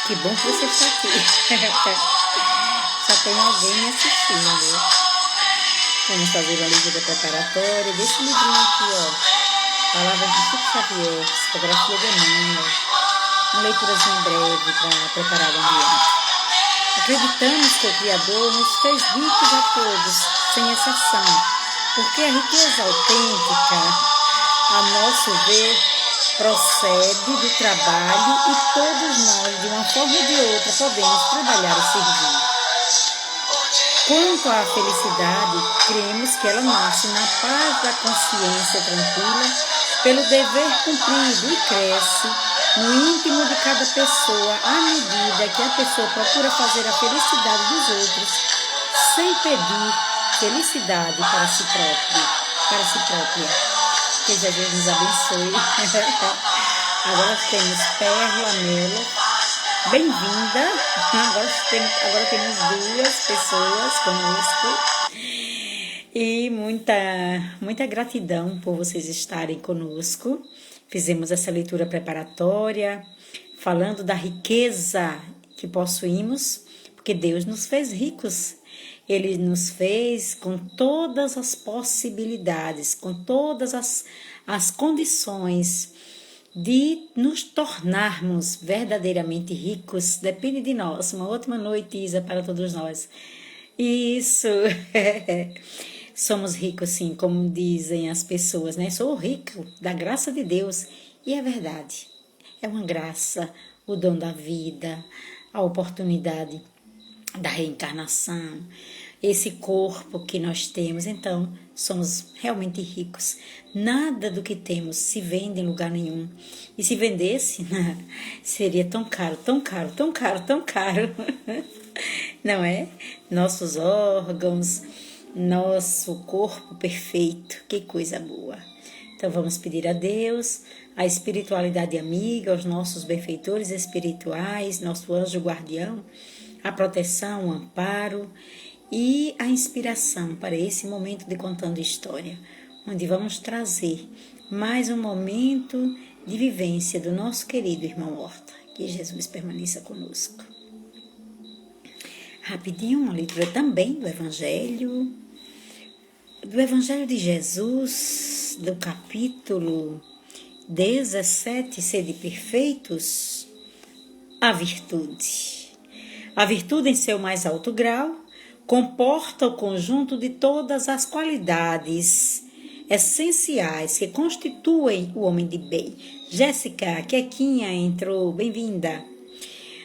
Que bom que você está aqui. Só tem alguém me assistindo. Vamos fazer uma leitura preparatória desse livrinho aqui, ó. Palavras de Chico Xavier, Psicografia de Emmanuel. Uma leiturazinha breve para preparar o ambiente. Acreditamos que o Criador nos fez ricos a todos, sem exceção, porque a riqueza autêntica, a nosso ver, procede do trabalho e todos nós, de uma forma ou de outra, podemos trabalhar e servir. Quanto à felicidade, cremos que ela nasce na paz da consciência tranquila, pelo dever cumprido e cresce no íntimo de cada pessoa à medida que a pessoa procura fazer a felicidade dos outros, sem pedir felicidade para si própria. Que Jesus nos abençoe. Agora temos Perla Melo. Bem-vinda. Agora temos 2 pessoas conosco. E muita gratidão por vocês estarem conosco. Fizemos essa leitura preparatória, falando da riqueza que possuímos, porque Deus nos fez ricos. Ele nos fez com todas as possibilidades, com todas as condições de nos tornarmos verdadeiramente ricos. Depende de nós. Uma ótima noite, Isa, para todos nós. Isso. Somos ricos, sim, como dizem as pessoas, né? Sou rico da graça de Deus. E é verdade. É uma graça, o dom da vida, a oportunidade da reencarnação, esse corpo que nós temos. Então, somos realmente ricos. Nada do que temos se vende em lugar nenhum. E se vendesse, seria tão caro, tão caro, tão caro, tão caro. Não é? Nossos órgãos, nosso corpo perfeito, que coisa boa. Então, vamos pedir a Deus, a espiritualidade amiga, aos nossos benfeitores espirituais, nosso anjo guardião, a proteção, o amparo e a inspiração para esse momento de Contando História, onde vamos trazer mais um momento de vivência do nosso querido irmão Horta. Que Jesus permaneça conosco. Rapidinho, uma leitura também do Evangelho de Jesus, do capítulo 17, Sede perfeitos, a virtude. A virtude, em seu mais alto grau, comporta o conjunto de todas as qualidades essenciais que constituem o homem de bem. Jéssica, Quequinha entrou, bem-vinda.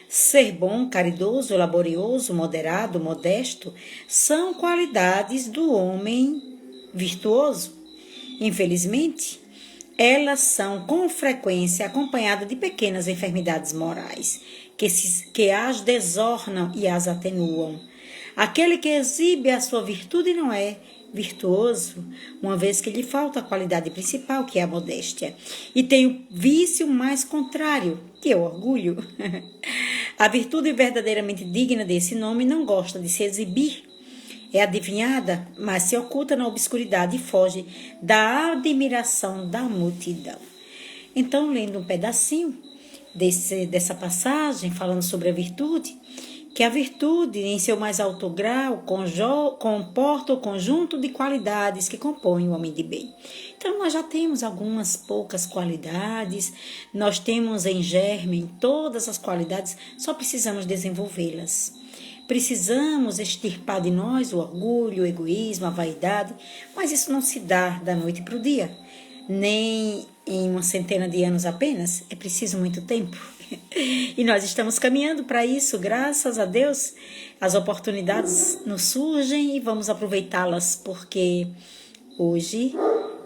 Ser bom, caridoso, laborioso, moderado, modesto, são qualidades do homem virtuoso. Infelizmente, elas são com frequência acompanhadas de pequenas enfermidades morais, que as desornam e as atenuam. Aquele que exibe a sua virtude não é virtuoso, uma vez que lhe falta a qualidade principal, que é a modéstia, e tem o vício mais contrário, que é o orgulho. A virtude verdadeiramente digna desse nome não gosta de se exibir, é adivinhada, mas se oculta na obscuridade e foge da admiração da multidão. Então, lendo um pedacinho dessa passagem, falando sobre a virtude, que a virtude, em seu mais alto grau, comporta o conjunto de qualidades que compõem o homem de bem. Então, nós já temos algumas poucas qualidades, nós temos em germe todas as qualidades, só precisamos desenvolvê-las. Precisamos extirpar de nós o orgulho, o egoísmo, a vaidade, mas isso não se dá da noite para o dia, nem em uma centena de anos apenas, é preciso muito tempo. E nós estamos caminhando para isso, graças a Deus. As oportunidades nos surgem e vamos aproveitá-las, porque hoje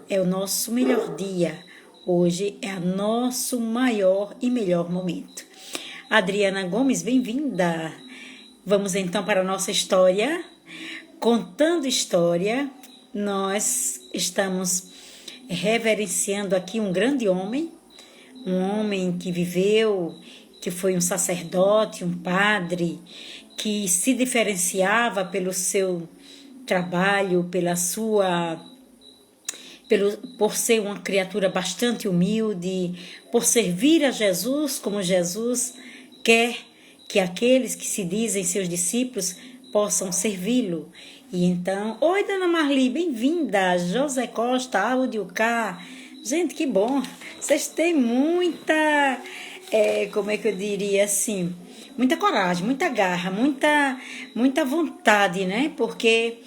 é o nosso melhor dia, hoje é o nosso maior e melhor momento. Adriana Gomes, bem-vinda! Vamos então para a nossa história. Contando História, nós estamos reverenciando aqui um grande homem, um homem que viveu, que foi um sacerdote, um padre, que se diferenciava pelo seu trabalho, por ser uma criatura bastante humilde, por servir a Jesus como Jesus quer que aqueles que se dizem seus discípulos possam servi-lo. E então, oi, Dona Marli, bem-vinda, José Costa, áudio K. Gente, que bom, vocês têm muita, como é que eu diria assim, muita coragem, muita garra, muita vontade, né? Porque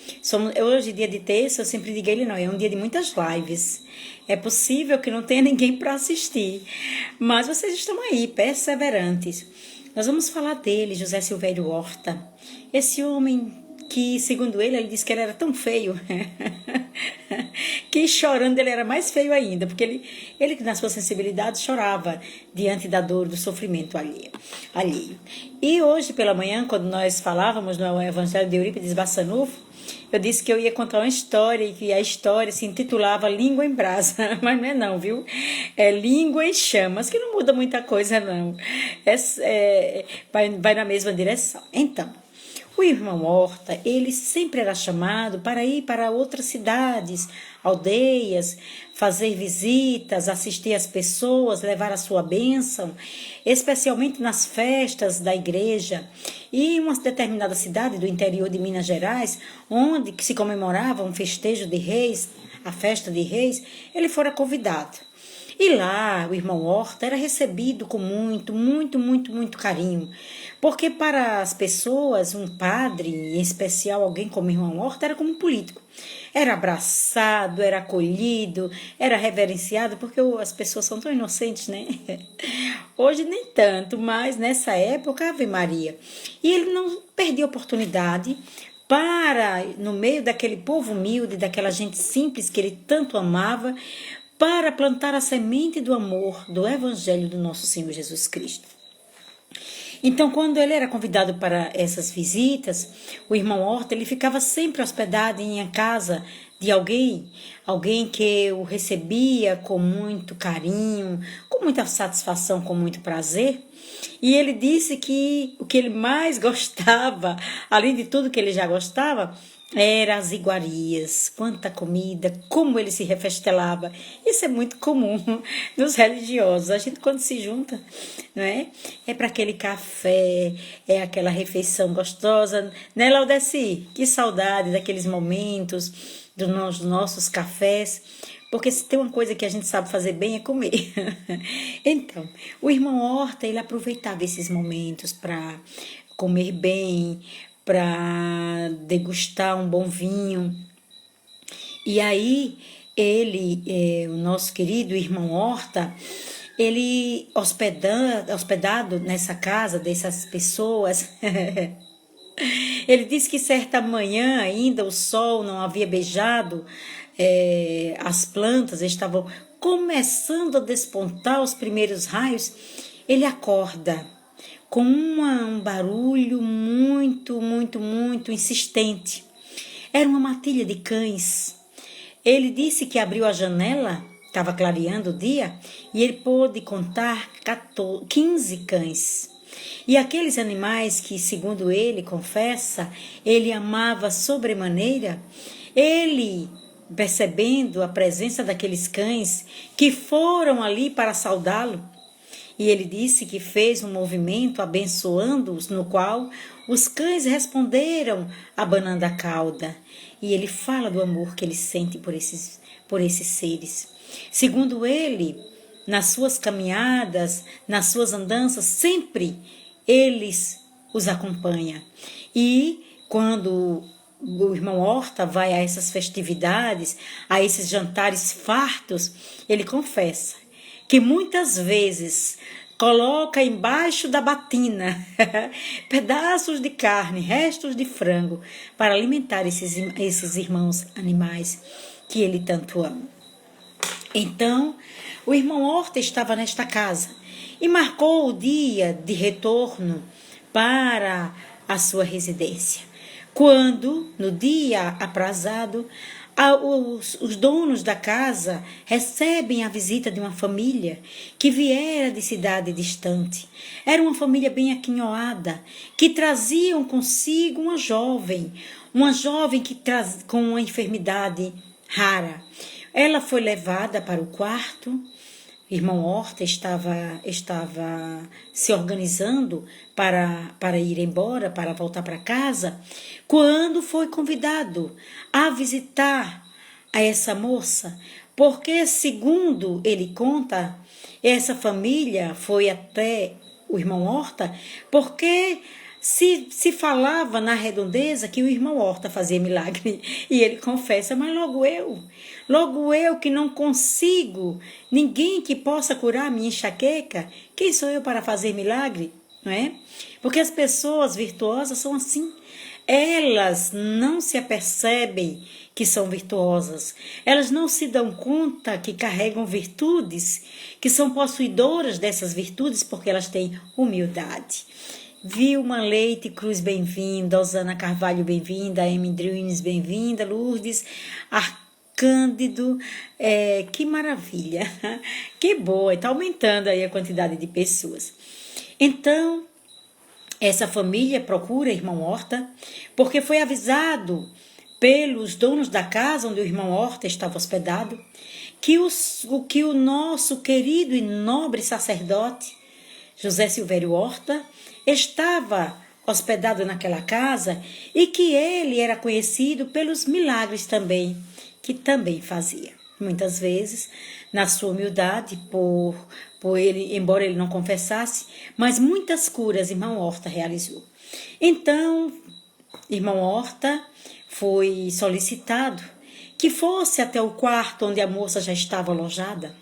hoje, dia de terça, eu sempre digo ele não, é um dia de muitas lives. É possível que não tenha ninguém para assistir, mas vocês estão aí, perseverantes. Nós vamos falar dele, José Silvério Horta, esse homem que, segundo ele disse que ele era tão feio, que chorando ele era mais feio ainda, porque ele na sua sensibilidade chorava diante da dor, do sofrimento alheio. E hoje pela manhã, quando nós falávamos no Evangelho de Eurípides Bassanufo, eu disse que eu ia contar uma história e que a história se intitulava Língua em Brasa, mas não é não, viu? É Língua em Chamas, que não muda muita coisa não, vai na mesma direção. Então, o irmão Horta, ele sempre era chamado para ir para outras cidades, aldeias, fazer visitas, assistir as pessoas, levar a sua bênção, especialmente nas festas da igreja. E em uma determinada cidade do interior de Minas Gerais, onde se comemorava um festejo de reis, a festa de reis, ele fora convidado. E lá o irmão Horta era recebido com muito carinho. Porque para as pessoas, um padre, em especial alguém como o irmão Horta, era como um político. Era abraçado, era acolhido, era reverenciado, porque as pessoas são tão inocentes, né? Hoje nem tanto, mas nessa época, Ave Maria. E ele não perdia oportunidade para, no meio daquele povo humilde, daquela gente simples que ele tanto amava, para plantar a semente do amor, do Evangelho do nosso Senhor Jesus Cristo. Então, quando ele era convidado para essas visitas, o irmão Horta, ele ficava sempre hospedado em a casa de alguém que o recebia com muito carinho, com muita satisfação, com muito prazer. E ele disse que o que ele mais gostava, além de tudo que ele já gostava, era as iguarias, quanta comida, como ele se refestelava. Isso é muito comum nos religiosos. A gente quando se junta, não é? É para aquele café, é aquela refeição gostosa. Né, Laudeci? Que saudade daqueles momentos, dos nossos cafés. Porque se tem uma coisa que a gente sabe fazer bem é comer. Então, o irmão Horta, ele aproveitava esses momentos para comer bem, para degustar um bom vinho. E aí, o nosso querido irmão Horta, ele hospedado nessa casa dessas pessoas, ele disse que certa manhã ainda o sol não havia beijado as plantas, estavam começando a despontar os primeiros raios. Ele acorda com um barulho muito insistente. Era uma matilha de cães. Ele disse que abriu a janela, estava clareando o dia, e ele pôde contar 15 cães. E aqueles animais que, segundo ele confessa, ele amava sobremaneira, ele, percebendo a presença daqueles cães que foram ali para saudá-lo, e ele disse que fez um movimento abençoando-os, no qual os cães responderam abanando a cauda. E ele fala do amor que ele sente por esses seres. Segundo ele, nas suas caminhadas, nas suas andanças, sempre eles os acompanham. E quando o irmão Horta vai a essas festividades, a esses jantares fartos, ele confessa que muitas vezes coloca embaixo da batina pedaços de carne, restos de frango, para alimentar esses irmãos animais que ele tanto ama. Então, o irmão Horta estava nesta casa e marcou o dia de retorno para a sua residência. Quando, no dia aprazado, Os donos da casa recebem a visita de uma família que viera de cidade distante. Era uma família bem aquinhoada, que traziam consigo uma jovem com uma enfermidade rara. Ela foi levada para o quarto. O irmão Horta estava se organizando para ir embora, para voltar para casa, quando foi convidado a visitar a essa moça, porque, segundo ele conta, essa família foi até o irmão Horta, porque se falava na redondeza que o irmão Horta fazia milagre. E ele confessa, mas logo eu que não consigo, ninguém que possa curar a minha enxaqueca, quem sou eu para fazer milagre? Não é? Porque as pessoas virtuosas são assim. Elas não se apercebem que são virtuosas. Elas não se dão conta que carregam virtudes, que são possuidoras dessas virtudes porque elas têm humildade. Vilma Leite Cruz, bem-vinda. Osana Carvalho, bem-vinda. Amy Drunes, bem-vinda. Lourdes Arcândido, que maravilha. Que boa, está aumentando aí a quantidade de pessoas. Então, essa família procura irmão Horta, porque foi avisado pelos donos da casa onde o irmão Horta estava hospedado, que o nosso querido e nobre sacerdote, José Silvério Horta, estava hospedado naquela casa e que ele era conhecido pelos milagres também, que também fazia. Muitas vezes, na sua humildade, por ele, embora ele não confessasse, mas muitas curas irmão Horta realizou. Então, irmão Horta foi solicitado que fosse até o quarto onde a moça já estava alojada,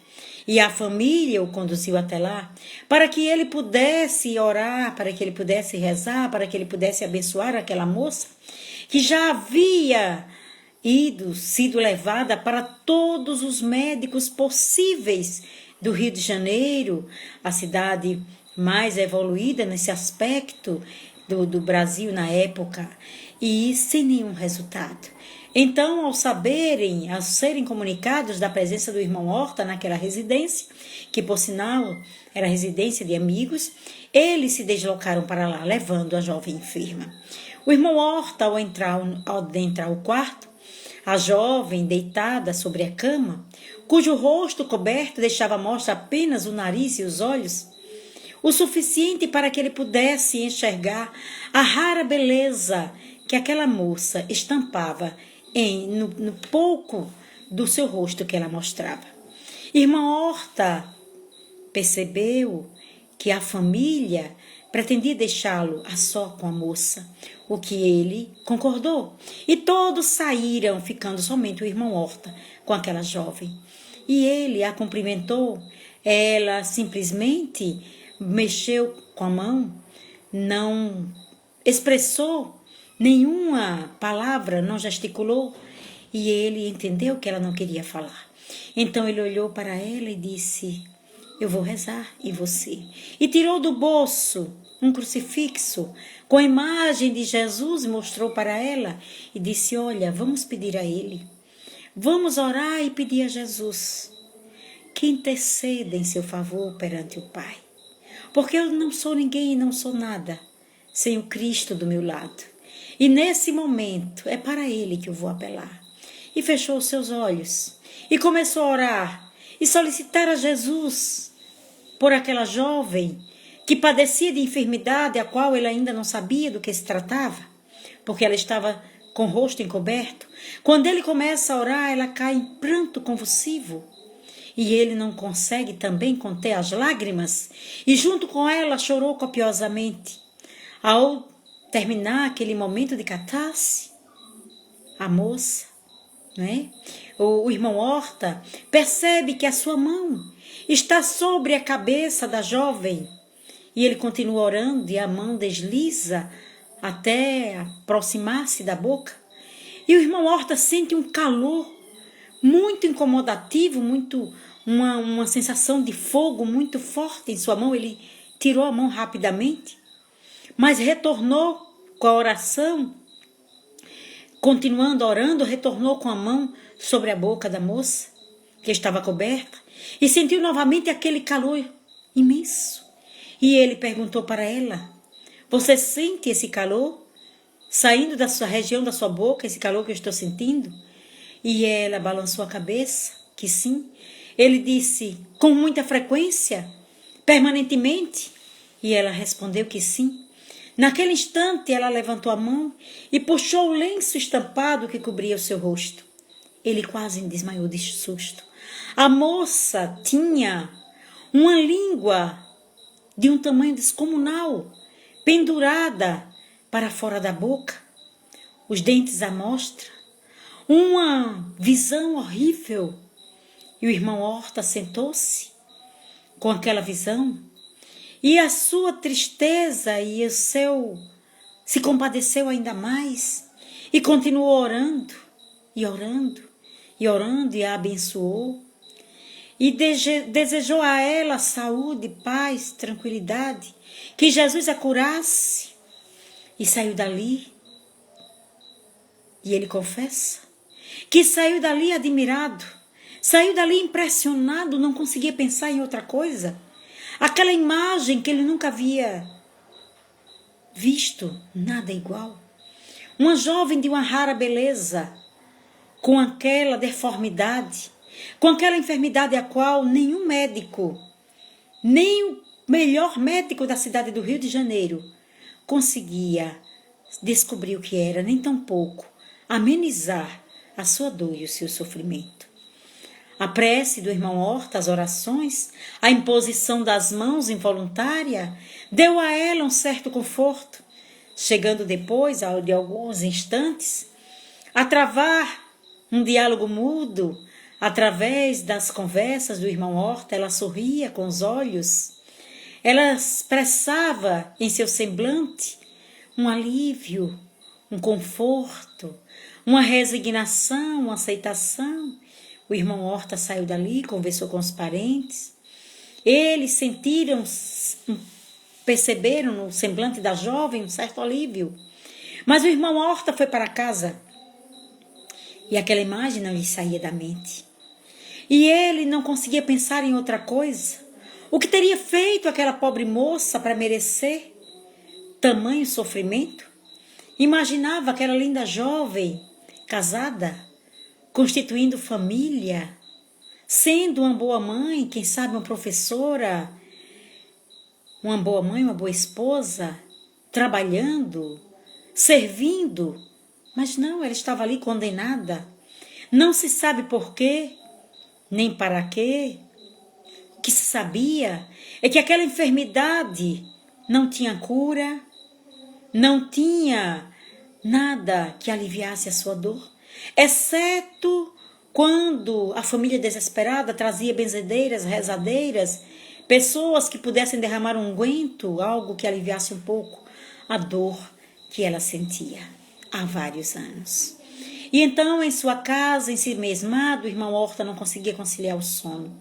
e a família o conduziu até lá, para que ele pudesse orar, para que ele pudesse rezar, para que ele pudesse abençoar aquela moça, que já havia sido levada para todos os médicos possíveis do Rio de Janeiro, a cidade mais evoluída nesse aspecto do Brasil na época, e sem nenhum resultado. Então, ao serem comunicados da presença do irmão Horta naquela residência, que por sinal era residência de amigos, eles se deslocaram para lá, levando a jovem enferma. O irmão Horta, ao adentrar o quarto, a jovem deitada sobre a cama, cujo rosto coberto deixava à mostra apenas o nariz e os olhos, o suficiente para que ele pudesse enxergar a rara beleza que aquela moça estampava no pouco do seu rosto que ela mostrava. Irmã Horta percebeu que a família pretendia deixá-lo a só com a moça, o que ele concordou. E todos saíram, ficando somente o irmão Horta com aquela jovem. E ele a cumprimentou. Ela simplesmente mexeu com a mão, não expressou nenhuma palavra, não gesticulou. E ele entendeu que ela não queria falar. Então ele olhou para ela e disse: eu vou rezar, e você? E tirou do bolso um crucifixo com a imagem de Jesus e mostrou para ela e disse: olha, vamos pedir a ele. Vamos orar e pedir a Jesus que interceda em seu favor perante o Pai. Porque eu não sou ninguém e não sou nada sem o Cristo do meu lado. E nesse momento é para ele que eu vou apelar. E fechou os seus olhos e começou a orar e solicitar a Jesus por aquela jovem que padecia de enfermidade, a qual ele ainda não sabia do que se tratava, porque ela estava com o rosto encoberto. Quando ele começa a orar, ela cai em pranto convulsivo, e ele não consegue também conter as lágrimas, e junto com ela chorou copiosamente. Ao terminar aquele momento de catarse, a moça, o irmão Horta, percebe que a sua mão está sobre a cabeça da jovem, e ele continua orando e a mão desliza até aproximar-se da boca. E o irmão Horta sente um calor muito incomodativo, uma sensação de fogo muito forte em sua mão. Ele tirou a mão rapidamente, mas retornou com a oração, Continuando orando, retornou com a mão sobre a boca da moça, que estava coberta, e sentiu novamente aquele calor imenso. E ele perguntou para ela: você sente esse calor saindo da sua região, da sua boca, esse calor que eu estou sentindo? E ela balançou a cabeça, que sim. Ele disse: com muita frequência? Permanentemente? E ela respondeu que sim. Naquele instante, ela levantou a mão e puxou o lenço estampado que cobria o seu rosto. Ele quase desmaiou de susto. A moça tinha uma língua de um tamanho descomunal, pendurada para fora da boca, os dentes à mostra, uma visão horrível. E o irmão Horta sentou-se com aquela visão, e a sua tristeza e o seu se compadeceu ainda mais, e continuou orando, e orando, e orando, e a abençoou, e desejou a ela saúde, paz, tranquilidade, que Jesus a curasse, e saiu dali. E ele confessa que saiu dali admirado, saiu dali impressionado, não conseguia pensar em outra coisa. Aquela imagem que ele nunca havia visto, nada igual. Uma jovem de uma rara beleza, com aquela deformidade, com aquela enfermidade a qual nenhum médico, nem o melhor médico da cidade do Rio de Janeiro, conseguia descobrir o que era, nem tampouco amenizar a sua dor e o seu sofrimento. A prece do irmão Horta, as orações, a imposição das mãos involuntária, deu a ela um certo conforto, chegando depois, de alguns instantes, a travar um diálogo mudo. Através das conversas do irmão Horta, ela sorria com os olhos, ela expressava em seu semblante um alívio, um conforto, uma resignação, uma aceitação. O irmão Horta saiu dali, conversou com os parentes. Eles perceberam no semblante da jovem um certo alívio. Mas o irmão Horta foi para casa e aquela imagem não lhe saía da mente. E ele não conseguia pensar em outra coisa. O que teria feito aquela pobre moça para merecer tamanho sofrimento? Imaginava aquela linda jovem, casada, constituindo família, sendo uma boa mãe, quem sabe uma professora, uma boa mãe, uma boa esposa, trabalhando, servindo. Mas não, ela estava ali condenada. Não se sabe por quê, nem para quê. O que se sabia é que aquela enfermidade não tinha cura, não tinha nada que aliviasse a sua dor, exceto quando a família desesperada trazia benzedeiras, rezadeiras, pessoas que pudessem derramar um unguento, algo que aliviasse um pouco a dor que ela sentia há vários anos. E então, em sua casa, em si mesmado, o irmão Horta não conseguia conciliar o sono.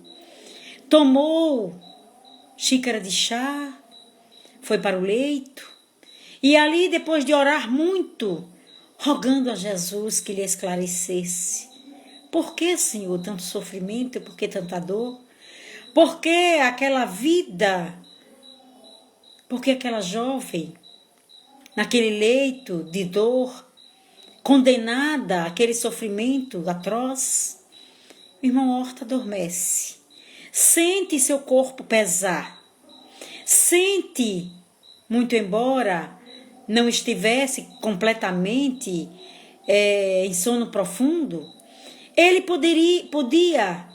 Tomou xícara de chá, foi para o leito, e ali, depois de orar muito, rogando a Jesus que lhe esclarecesse: por que, Senhor, tanto sofrimento? Por que tanta dor? Por que aquela vida? Por que aquela jovem, naquele leito de dor, condenada àquele sofrimento atroz? O irmão Horta adormece. Sente seu corpo pesar. Sente, muito embora não estivesse completamente em sono profundo, ele podia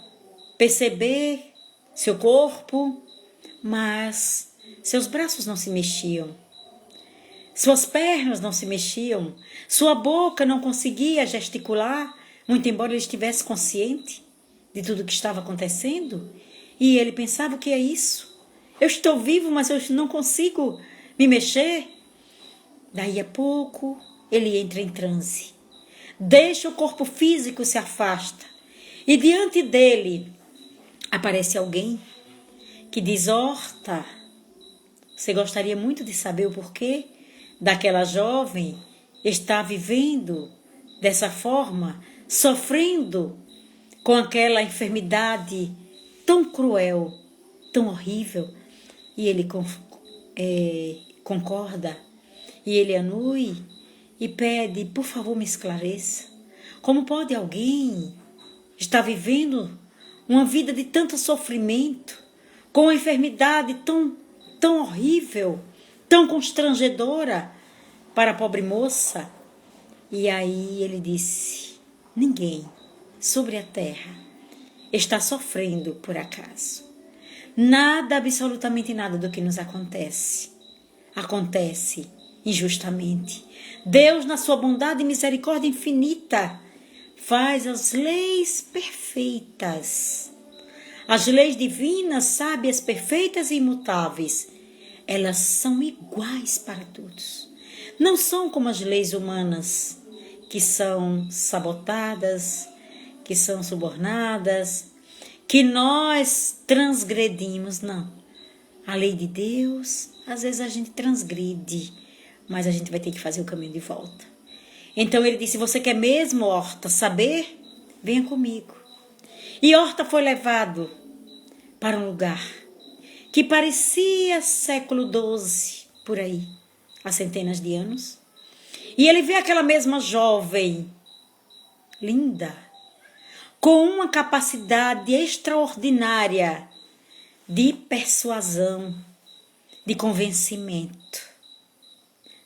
perceber seu corpo, mas seus braços não se mexiam, suas pernas não se mexiam, sua boca não conseguia gesticular, muito embora ele estivesse consciente de tudo o que estava acontecendo. E ele pensava: o que é isso? Eu estou vivo, mas eu não consigo me mexer. Daí a pouco, ele entra em transe. Deixa o corpo físico, se afasta. E diante dele aparece alguém que diz: Horta, você gostaria muito de saber o porquê daquela jovem estar vivendo dessa forma, sofrendo com aquela enfermidade tão cruel, tão horrível. E ele concorda, e ele anui e pede, por favor, me esclareça. Como pode alguém estar vivendo uma vida de tanto sofrimento, com uma enfermidade tão horrível, tão constrangedora para a pobre moça? E aí ele disse, ninguém sobre a terra está sofrendo por acaso. Nada, absolutamente nada do que nos acontece injustamente. Deus, na sua bondade e misericórdia infinita, faz as leis perfeitas. As leis divinas, sábias, perfeitas e imutáveis, elas são iguais para todos. Não são como as leis humanas, que são sabotadas, que são subornadas, que nós transgredimos. Não. A lei de Deus, às vezes a gente transgride, mas a gente vai ter que fazer o caminho de volta. Então ele disse, você quer mesmo, Horta, saber? Venha comigo. E Horta foi levado para um lugar que parecia século XII, por aí, há centenas de anos. E ele vê aquela mesma jovem, linda, com uma capacidade extraordinária de persuasão, de convencimento.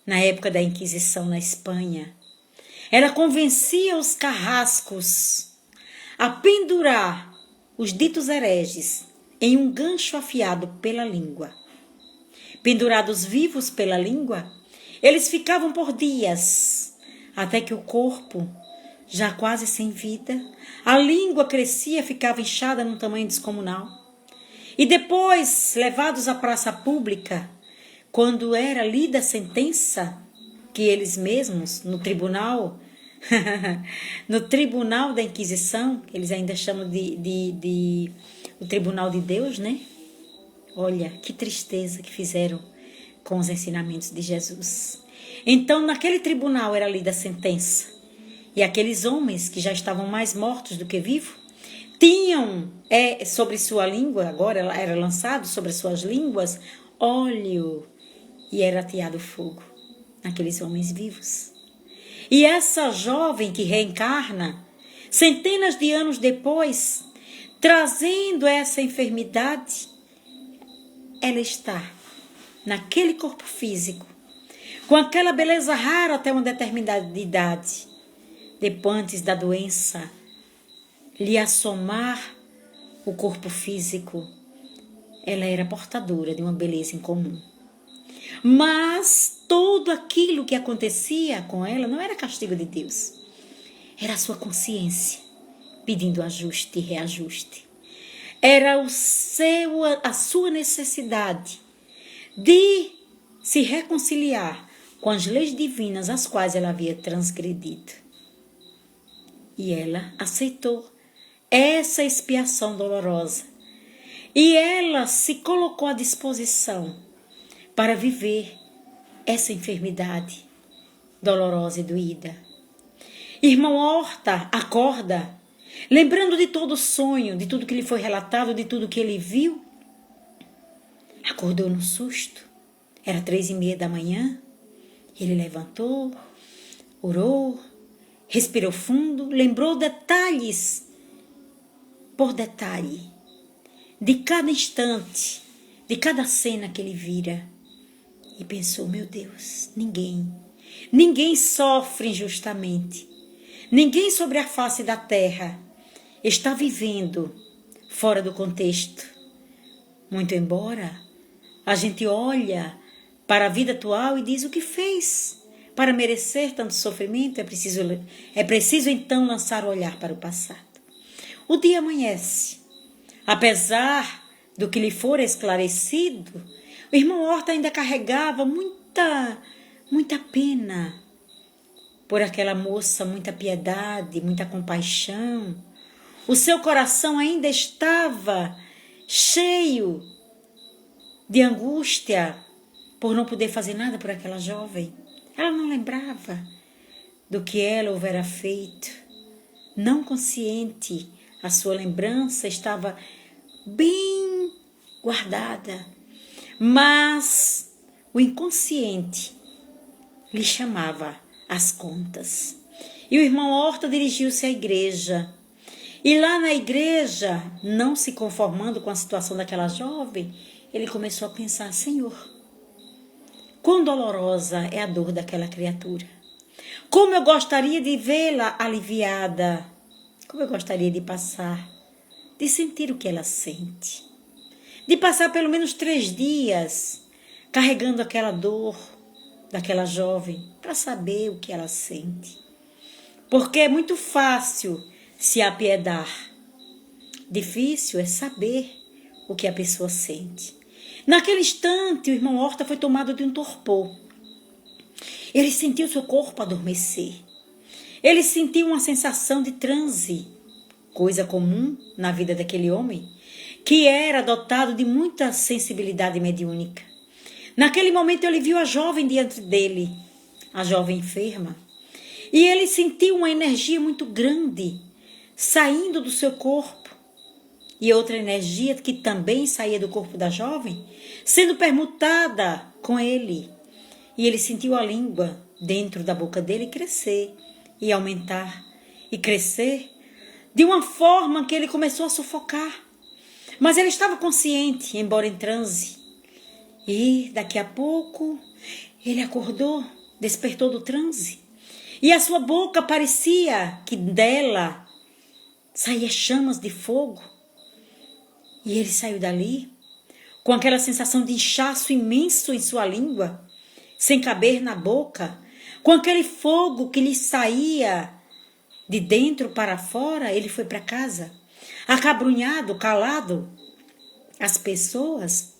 Na época da Inquisição na Espanha, ela convencia os carrascos a pendurar os ditos hereges em um gancho afiado pela língua. Pendurados vivos pela língua, eles ficavam por dias, até que o corpo, já quase sem vida, a língua crescia, ficava inchada num tamanho descomunal. E depois, levados à praça pública, quando era lida a sentença, que eles mesmos, no tribunal, no tribunal da Inquisição, que eles ainda chamam de o tribunal de Deus, né? Olha, que tristeza que fizeram com os ensinamentos de Jesus. Então, naquele tribunal era lida a sentença. E aqueles homens que já estavam mais mortos do que vivos, tinham sobre sua língua, agora era lançado sobre suas línguas, óleo, e era ateado fogo naqueles homens vivos. E essa jovem que reencarna, centenas de anos depois, trazendo essa enfermidade, ela está naquele corpo físico, com aquela beleza rara até uma determinada idade, depois antes da doença lhe assomar o corpo físico, ela era portadora de uma beleza incomum. Mas tudo aquilo que acontecia com ela não era castigo de Deus, era a sua consciência pedindo ajuste e reajuste. Era a sua necessidade de se reconciliar com as leis divinas às quais ela havia transgredido. E ela aceitou essa expiação dolorosa. E ela se colocou à disposição para viver essa enfermidade dolorosa e doída. Irmão Horta acorda, lembrando de todo o sonho, de tudo que lhe foi relatado, de tudo que ele viu. Acordou no susto. Era 3:30 da manhã. Ele levantou, orou, respirou fundo, lembrou detalhes por detalhe, de cada instante, de cada cena que ele vira. E pensou, meu Deus, ninguém sofre injustamente. Ninguém sobre a face da terra está vivendo fora do contexto. Muito embora a gente olha para a vida atual e diz o que fez para merecer tanto sofrimento, é preciso então lançar o olhar para o passado. O dia amanhece. Apesar do que lhe for esclarecido, o irmão Horta ainda carregava muita pena por aquela moça, muita piedade, muita compaixão. O seu coração ainda estava cheio de angústia por não poder fazer nada por aquela jovem. Ela não lembrava do que ela houvera feito. Não consciente, a sua lembrança estava bem guardada, mas o inconsciente lhe chamava às contas. E o irmão Horta dirigiu-se à igreja. E lá na igreja, não se conformando com a situação daquela jovem, ele começou a pensar: Senhor, quão dolorosa é a dor daquela criatura. Como eu gostaria de vê-la aliviada. Como eu gostaria de passar, de sentir o que ela sente. De passar pelo menos 3 dias carregando aquela dor daquela jovem para saber o que ela sente. Porque é muito fácil se apiedar. Difícil é saber o que a pessoa sente. Naquele instante, o irmão Horta foi tomado de um torpor. Ele sentiu seu corpo adormecer. Ele sentiu uma sensação de transe, coisa comum na vida daquele homem, que era dotado de muita sensibilidade mediúnica. Naquele momento ele viu a jovem diante dele, a jovem enferma, e ele sentiu uma energia muito grande saindo do seu corpo, e outra energia que também saía do corpo da jovem, sendo permutada com ele. E ele sentiu a língua dentro da boca dele crescer e aumentar e crescer de uma forma que ele começou a sufocar. Mas ele estava consciente, embora em transe. E daqui a pouco ele acordou, despertou do transe. E a sua boca parecia que dela saía chamas de fogo. E ele saiu dali com aquela sensação de inchaço imenso em sua língua, sem caber na boca, com aquele fogo que lhe saía de dentro para fora. Ele foi para casa, acabrunhado, calado. As pessoas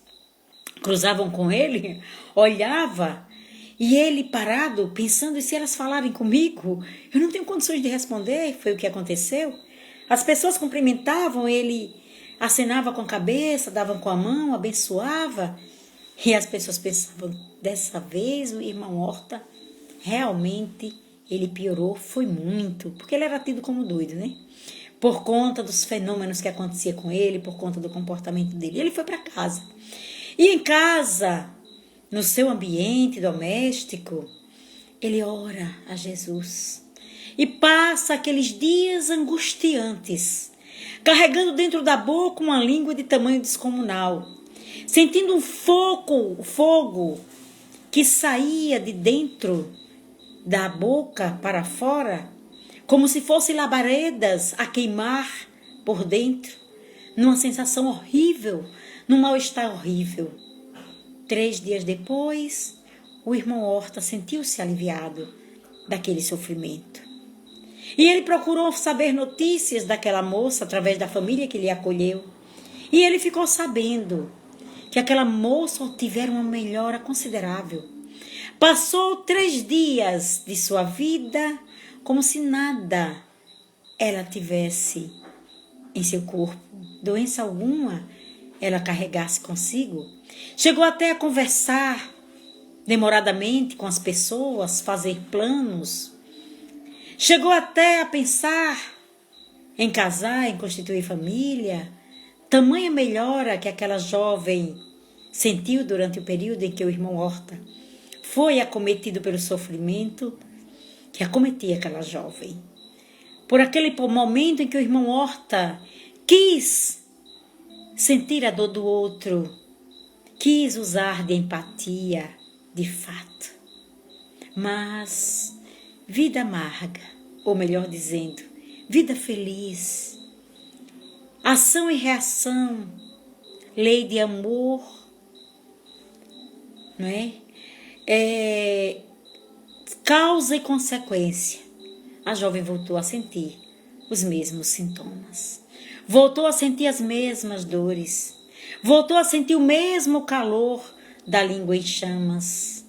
cruzavam com ele, olhava, e ele parado, pensando: e se elas falarem comigo? Eu não tenho condições de responder. Foi o que aconteceu. As pessoas cumprimentavam, ele acenava com a cabeça, dava com a mão, abençoava. E as pessoas pensavam: dessa vez o irmão Horta realmente ele piorou, foi muito, porque ele era tido como doido, né? Por conta dos fenômenos que acontecia com ele, por conta do comportamento dele. Ele foi para casa. E em casa, no seu ambiente doméstico, ele ora a Jesus e passa aqueles dias angustiantes, carregando dentro da boca uma língua de tamanho descomunal, sentindo um fogo que saía de dentro da boca para fora, como se fossem labaredas a queimar por dentro, numa sensação horrível, num mal-estar horrível. 3 dias depois, o irmão Horta sentiu-se aliviado daquele sofrimento. E ele procurou saber notícias daquela moça através da família que lhe acolheu. E ele ficou sabendo que aquela moça tivera uma melhora considerável. Passou 3 dias de sua vida como se nada ela tivesse em seu corpo, doença alguma ela carregasse consigo. Chegou até a conversar demoradamente com as pessoas, fazer planos. Chegou até a pensar em casar, em constituir família. Tamanha melhora que aquela jovem sentiu durante o período em que o irmão Horta foi acometido pelo sofrimento que acometia aquela jovem. Por aquele momento em que o irmão Horta quis sentir a dor do outro, quis usar de empatia, de fato. Mas vida amarga, ou melhor dizendo, vida feliz, ação e reação, lei de amor, não é? Causa e consequência. A jovem voltou a sentir os mesmos sintomas. Voltou a sentir as mesmas dores. Voltou a sentir o mesmo calor da língua em chamas.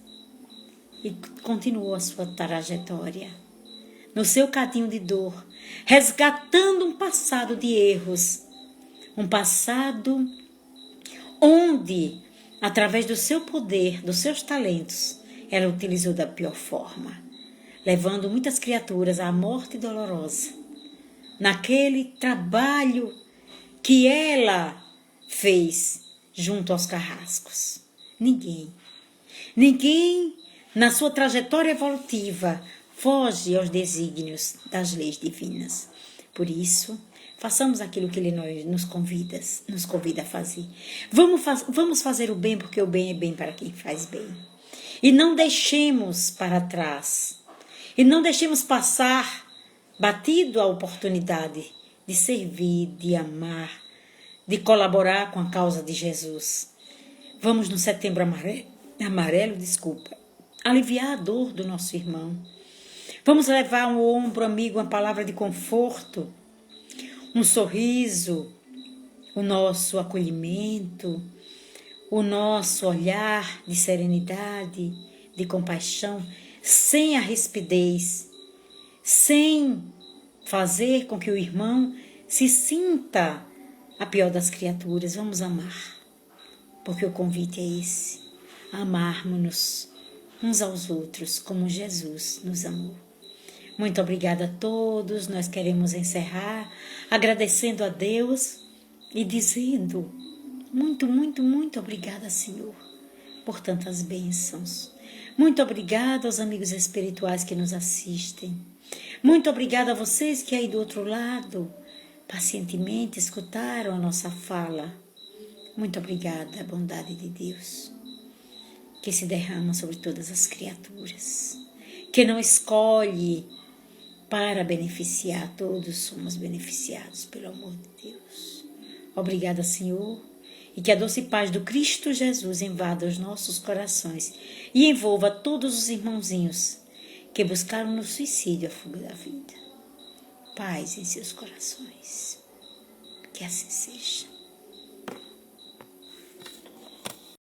E continuou a sua trajetória. No seu cadinho de dor, resgatando um passado de erros. Um passado onde, através do seu poder, dos seus talentos, ela utilizou da pior forma. levando muitas criaturas à morte dolorosa, naquele trabalho que ela fez junto aos carrascos. Ninguém na sua trajetória evolutiva foge aos desígnios das leis divinas. Por isso, façamos aquilo que Ele nos convida a fazer. Vamos fazer o bem, porque o bem é bem para quem faz bem. E não deixemos para trás. E não deixemos passar batido a oportunidade de servir, de amar, de colaborar com a causa de Jesus. Vamos no Setembro Amarelo, aliviar a dor do nosso irmão. Vamos levar um ombro amigo, uma palavra de conforto, um sorriso, o nosso acolhimento, o nosso olhar de serenidade, de compaixão, sem a rispidez, sem fazer com que o irmão se sinta a pior das criaturas. Vamos amar, porque o convite é esse, amarmos-nos uns aos outros como Jesus nos amou. Muito obrigada a todos. Nós queremos encerrar agradecendo a Deus e dizendo muito, muito, muito obrigada, Senhor, por tantas bênçãos. Muito obrigada aos amigos espirituais que nos assistem. Muito obrigada a vocês que aí do outro lado pacientemente escutaram a nossa fala. Muito obrigada, a bondade de Deus que se derrama sobre todas as criaturas, que não escolhe para beneficiar, todos somos beneficiados pelo amor de Deus. Obrigada, Senhor, e que a doce paz do Cristo Jesus invada os nossos corações e envolva todos os irmãozinhos que buscaram no suicídio a fuga da vida. Paz em seus corações. Que assim seja.